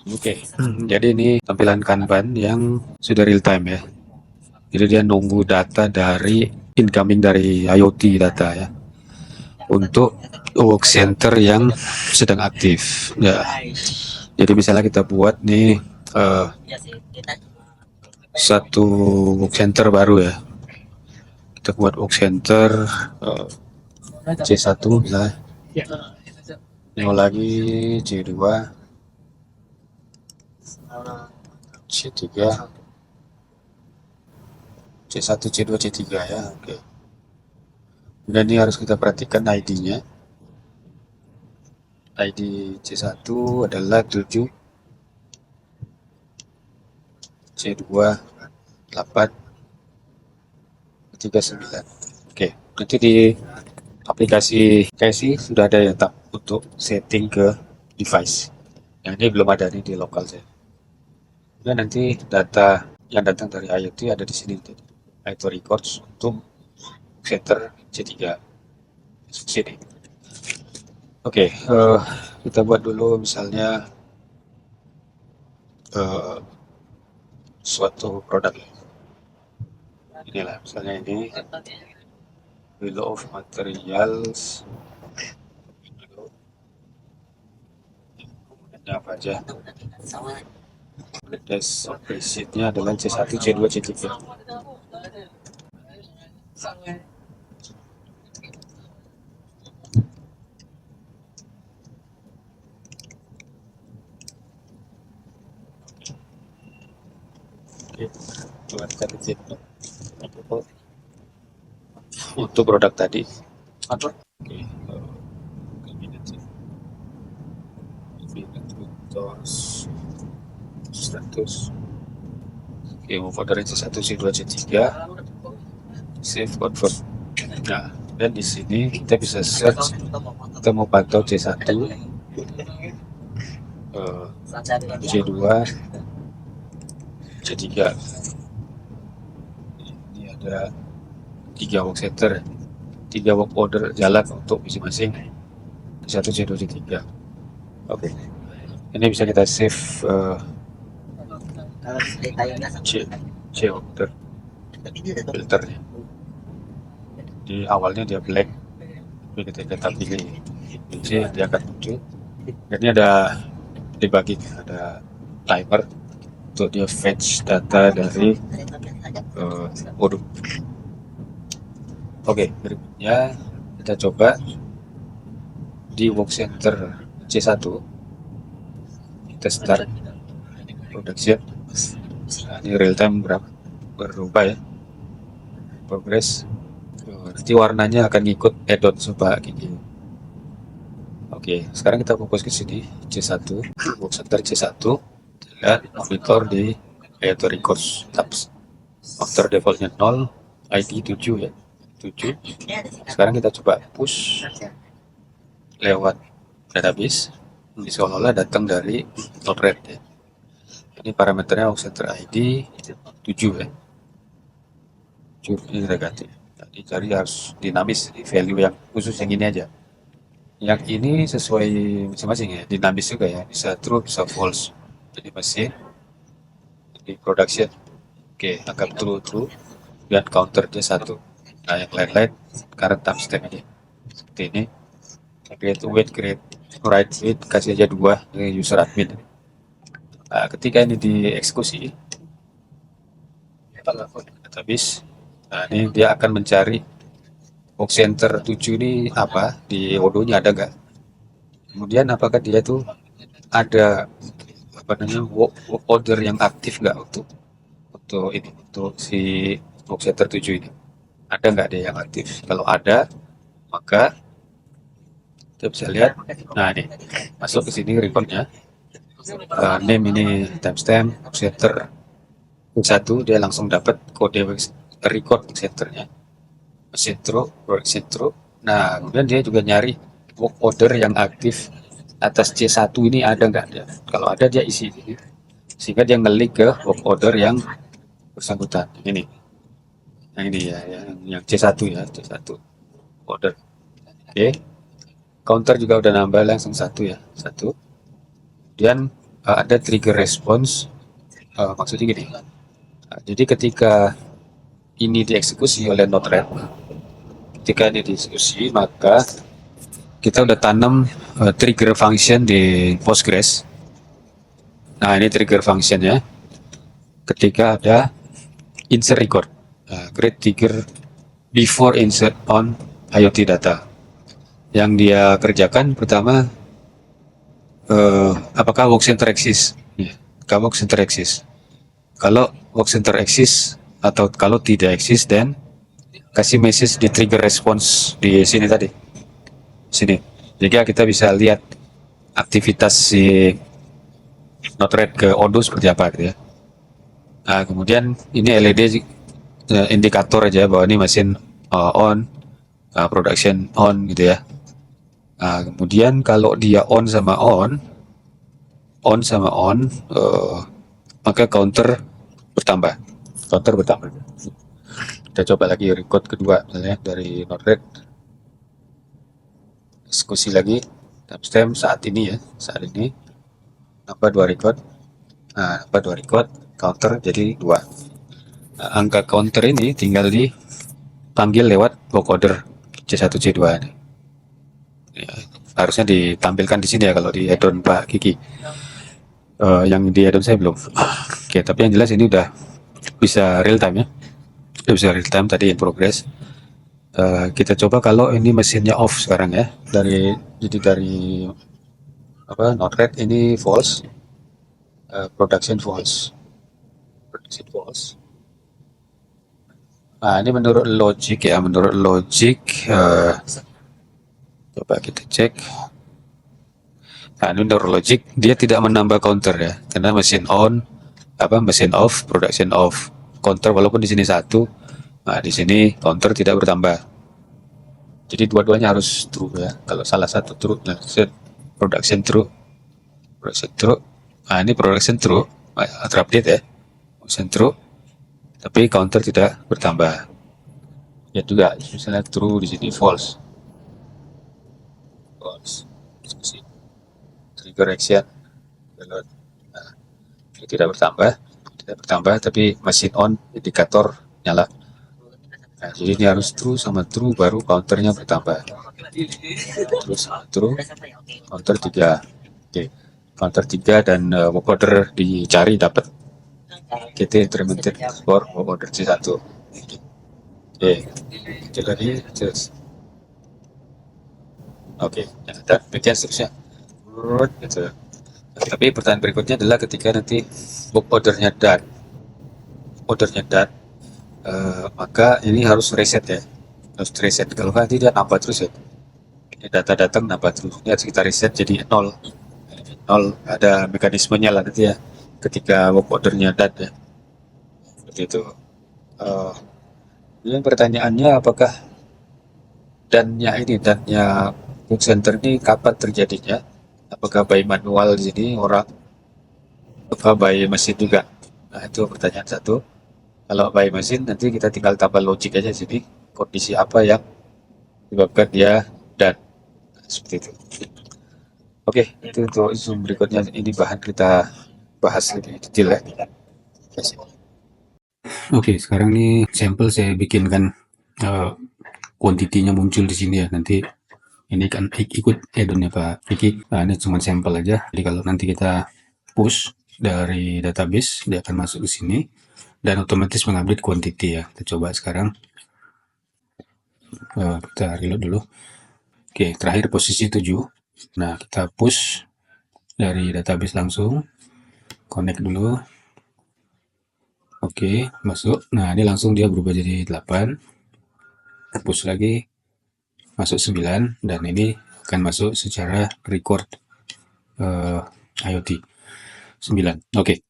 Oke, jadi ini tampilan Kanban yang sudah real time ya. Jadi dia nunggu data dari incoming dari IoT data ya untuk work center yang sedang aktif. Ya, jadi misalnya kita buat nih satu work center baru ya. Kita buat work center C1 misalnya. Mau lagi C2, C3, C1, C2, C3 ya. Oke. Dan ini harus kita perhatikan ID-nya. ID C1 adalah 7, C2 8, C3 9. Oke, nanti di aplikasi Casey sudah ada ya tab untuk setting ke device. Yang ini belum ada nih di lokal saya. Dan nanti data yang datang dari IoT ada di sini. IoT records untuk center C3 sini. Oke, kita buat dulu misalnya suatu produk. Inilah misalnya ini bill of materials. Ini apa aja? Dash operasinya adalah C1, C2, C3. Oke, buat kita untuk produk tadi. Oke, status. Oke, mau folder C1, C2, C3. Save confirm. Nah, dan di sini kita bisa search. Kita mau pantau C1, C2, C3. Ini ada 3 work center, 3 work order jalan untuk masing-masing C1, C2, C3. Oke, ini bisa kita save C order filternya. Di awalnya dia black, tapi ketika kita pilih C dia akan muncul. Dan ini ada dibagi, ada timer untuk dia fetch data dari modul. Oke, berikutnya kita coba di work center C1. Kita start production. Nah, ini real time berubah ya, progress. Nanti warnanya akan ngikut add-on coba gini. Oke, sekarang kita fokus ke sini C1, work center C1 dan monitor di IoT records tabs. After defaultnya 0, ID 7 ya, 7. Sekarang kita coba push lewat database. Ini seolah-olah datang dari Node-RED ya. Ini parameternya work center ID 7 ya. 7 ini negatif. Jadi cari harus dinamis, di value yang khusus yang ini aja. Yang ini sesuai masing-masing ya, dinamis juga ya, bisa true bisa false. Jadi mesin di production, oke, anggap true dan counter dia 1. Nah yang lain-lain current timestamp aja seperti ini. Create wait, create write wait, kasih aja 2 ini user admin. Nah, ketika ini dieksekusi database, nah ini dia akan mencari work center 7 ini apa, di odonya ada nggak, kemudian apakah dia tuh ada apa namanya work order yang aktif nggak untuk ini, untuk si work center 7 ini ada nggak dia yang aktif. Kalau ada, maka kita bisa lihat, nah ini masuk ke sini recordnya, name ini timestamp work center 1, dia langsung dapat kode record work centernya, work center. Nah kemudian dia juga nyari work order yang aktif atas C1 ini ada nggak dia. Kalau ada dia isi, sehingga dia ngelik ke work order yang bersangkutan. Ini, yang ini ya, yang C1 ya, C1 order. Oke, counter juga udah nambah langsung 1 ya, 1. Kemudian ada trigger response. Maksudnya gini, jadi ketika ini dieksekusi oleh Node-RED, ketika ini dieksekusi, maka kita udah tanam trigger function di Postgres. Nah, ini trigger functionnya ketika ada insert record. Create trigger before insert on IoT data. Yang dia kerjakan pertama, apakah work center exist? Apakah work center exist? Kalau work center exist atau kalau tidak exist, dan kasih message di trigger response di sini tadi. Sini. Jadi kita bisa lihat aktivitas si Node-RED ke Odoo seperti apa gitu ya. Nah, kemudian ini LED indikator aja bahwa ini mesin on, production on gitu ya. Nah, kemudian kalau dia on sama on sama on, maka counter bertambah. Counter bertambah. Kita coba lagi record kedua misalnya dari Node-RED. Eksekusi lagi timestamp saat ini ya, saat ini nambah 2 record. Nah, nambah 2 record, counter jadi 2. Nah, angka counter ini tinggal dipanggil lewat book order C1 C2 nih. Ya, harusnya ditampilkan di sini ya kalau di add-on Pak Kiki. Yang di add-on saya belum. Oke, tapi yang jelas ini udah bisa real time ya. Udah bisa real time tadi in progress. Kita coba kalau ini mesinnya off sekarang ya. Jadi dari Node-RED ini false, production false. Nah, ini menurut logic ya, menurut logic coba kita cek. Nah, ini menurut logic dia tidak menambah counter ya, karena mesin on, mesin off, production off, counter walaupun di sini 1, nah di sini counter tidak bertambah. Jadi dua-duanya harus true ya. Kalau salah satu true, nah production true. Nah, ini production true, terupdate ya, production true, tapi counter tidak bertambah. Ya juga, misalnya true di sini false. Trigger action, nah, tidak bertambah, tapi mesin on, indikator nyala. Nah, jadi ini harus true sama true baru counternya bertambah. Terus true, counter 3. Oke, counter 3 dan work order dicari dapat. Kita implemented for work order C1. Oke, jadi terus. Oke, dan demikian seterusnya. Gitu. Tapi pertanyaan berikutnya adalah ketika nanti book ordernya done, maka ini harus reset ya, harus reset. Kalau nggak tidak nambah terus ya, ini data datang nambah terus. Ini harus kita reset jadi 0. Ada mekanismenya lah nanti ya, ketika book ordernya done ya, seperti itu. Yang pertanyaannya apakah dannya book center ini kapan terjadinya? Apakah by manual di sini orang, apa by mesin juga? Nah, itu pertanyaan satu. Kalau by mesin nanti kita tinggal tambah logic aja sini, kondisi apa yang menyebabkan dia dan seperti itu. Oke, itu untuk Zoom berikutnya. Ini bahan kita bahas lebih detail ya. Oke, sekarang ini sampel saya bikinkan, kuantitinya muncul di sini ya. Nanti ini kan ikut add-onnya Pak Kiki. Nah, ini cuma sampel aja. Jadi kalau nanti kita push dari database, dia akan masuk ke sini dan otomatis mengupdate quantity ya. Kita coba sekarang. Kita reload dulu. Oke, terakhir posisi 7. Nah, kita push dari database langsung. Connect dulu. Oke, masuk. Nah, ini langsung dia berubah jadi 8. Push lagi. Masuk 9. Dan ini akan masuk secara record IoT 9. Oke.